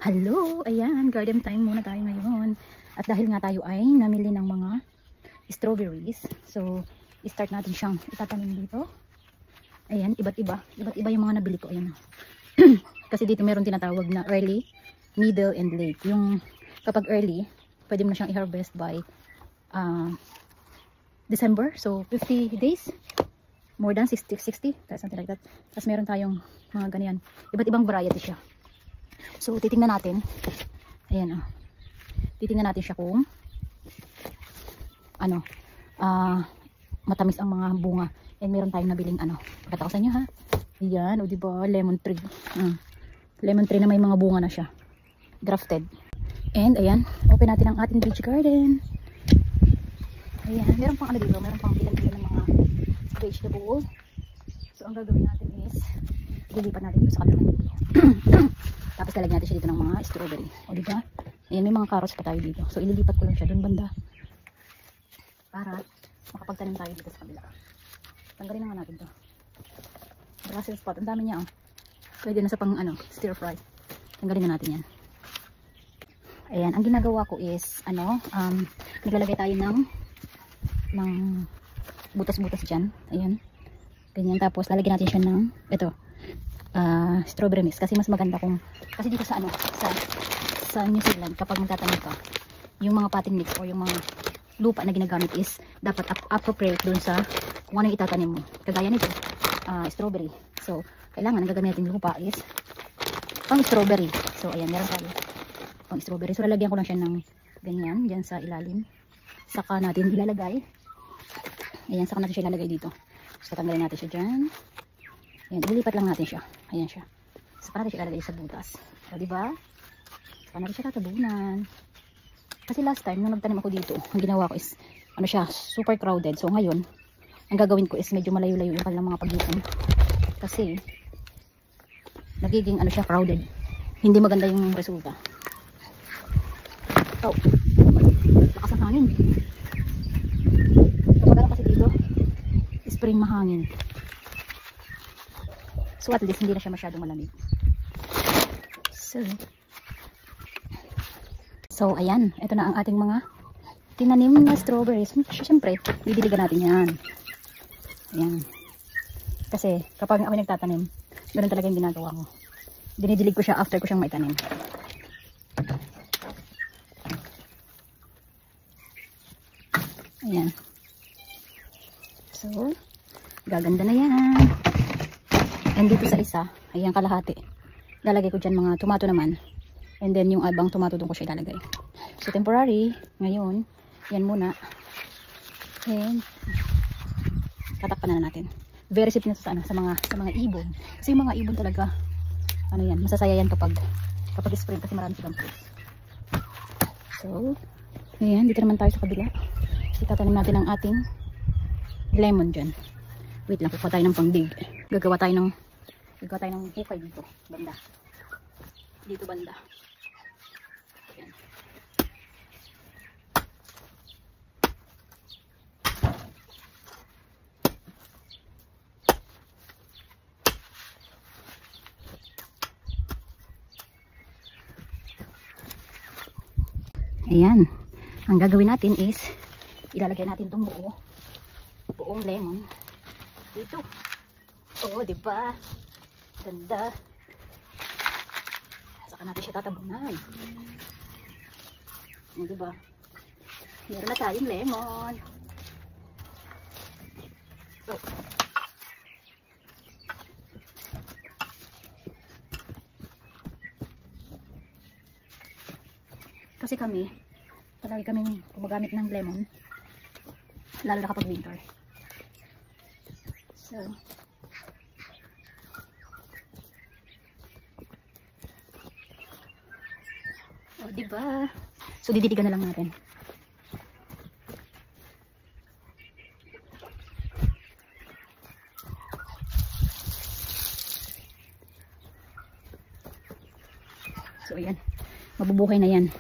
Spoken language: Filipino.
Hello! Ayan, garden time muna tayo ngayon. At dahil nga tayo ay namili ng mga strawberries, so start natin siyang itatanim dito. Ayan, iba't iba yung mga nabili ko. Ayan. Kasi dito meron tinatawag na early, middle, and late. Yung kapag early, pwede mo na siyang i-harvest by December. So 50 days, more than 60, something like that. Tapos meron tayong mga ganyan. Iba't ibang variety siya. So titingnan natin. Ayan oh. Titingnan natin siya kung ano, matamis ang mga bunga. And meron tayong nabiling ano. Pakita ko sa inyo ha. Ayan, o diba, lemon tree. Lemon tree na may mga bunga na siya. Grafted. And ayan, open natin ang ating beach garden. Ayan, meron pang ano dito, meron pang ilan-ilan ng mga vegetable. So ang gagawin natin is ililipat natin dito sa kabilang dito. Tapos lalagyan natin siya dito ng mga strawberry. O diba? Ayan, may mga carrots pa tayo dito. So ililipat ko lang siya doon banda para makapagtanim tayo dito sa kabila. Tanggalin naman natin to. Brussels spot, ang dami niya oh. Pwede na sa pang ano, stir fry. Tanggalin na natin yan. Ayan, ang ginagawa ko is ano, naglalagay tayo ng butas-butas dyan. Ayan. Ganyan. Tapos lalagyan natin siya ng ito, strawberry mix. Kasi mas maganda kung, kasi dito sa ano, sa New Zealand, kapag magtatanim ka, yung mga potting mix o yung mga lupa na ginagamit is dapat appropriate dun sa kung ano yung itatanim mo. Kagaya nito, strawberry. So, kailangan ang gagamitin natin lupa is pang strawberry. So, ayan, meron tayo pang strawberry. So, lalagyan ko lang siya ng ganyan, dyan sa ilalim. Saka natin ilalagay. Ayan, saka natin siya ilalagay dito. So, tatanggalin natin siya dyan. Ayan, ililipat lang natin siya. Ayan siya. Saka natin siya ilalagay sa butas. O, diba? Saka natin siya tatabunan. Kasi last time, nung nagtanim ako dito, ang ginawa ko is, ano siya, super crowded. So, ngayon, ang gagawin ko is medyo malayo-layo yung kanilang mga pagitan. Kasi, nagiging, ano siya, crowded. Hindi maganda yung resulta. Oh, lakas ang hangin. Kapag kasi dito, spring mahangin. So at least hindi na siya masyadong malamig. So ayan, ito na ang ating mga tinanim na strawberries. Siyempre, didiligan natin yan. Ayan. Kasi kapag kami nagtatanim, ganun talaga yung ginagawa ko. Dinidilig ko siya after ko siyang maitanim. Ayan. So, gaganda na yan. And dito sa isa, ayan kalahati. Lalagay ko dyan mga tomato naman. And then yung abang tomato doon ko siya ilalagay. So, temporary. Ngayon, yan muna. And, tatakpan na natin. Very safe na sa mga ibon. Kasi yung mga ibon talaga, ano yan, masasaya yan kapag spring kasi marami silang fruits. So, ayan, dito naman tayo sa kabila. Itatanim natin ang ating lemon dyan. Wait lang, kukuha tayo ng pang-dig. Gagawa tayo ng hukay dito, banda. Dito banda. Ayan. Ayan. Ang gagawin natin is ilalagay natin itong buong lemon dito. Oo, diba? Ganda. Saka natin siya tatabunan. O, diba? Meron na tayong lemon. So, kasi palagi kami gumagamit ng lemon, lalo na kapag winter. So, oh, diba? So, didiligan na lang natin. So, ayan. Mabubuhay na yan.